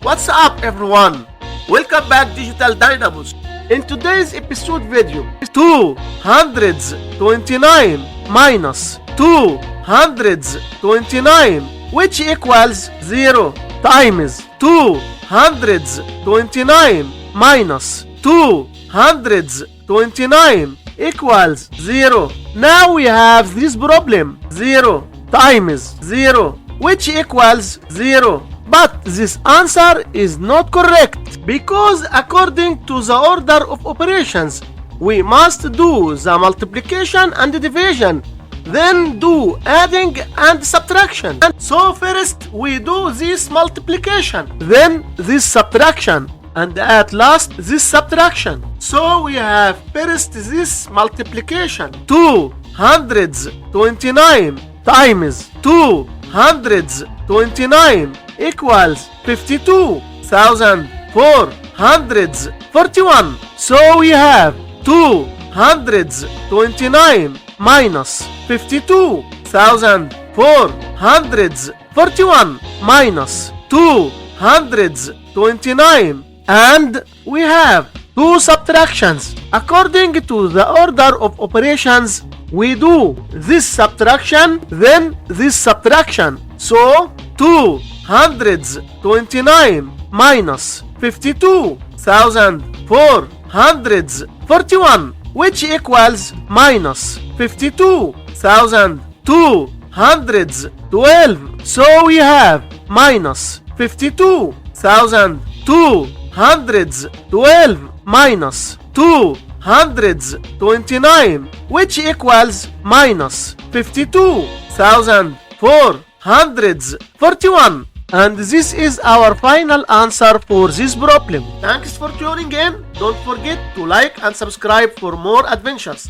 What's up everyone? Welcome back Digital Dynamos. In today's episode video, 229 minus 229 which equals 0 times 229 minus 229 equals 0. Now we have this problem, 0 times 0 which equals 0. But this answer is not correct because according to the order of operations, we must do the multiplication and division, then do adding and subtraction. And so first we do this multiplication, then this subtraction, and at last this subtraction. So we have first this multiplication, 229 times 229 equals 52,441. So we have 229 minus 52,441 minus 229, and we have two subtractions. According to the order of operations, we do this subtraction, then this subtraction. So 229 minus 52,441 which equals minus 52,212. So we have minus 52,212 minus 229 which equals minus 52,441. And this is our final answer for this problem. Thanks for tuning in. Don't forget to like and subscribe for more adventures.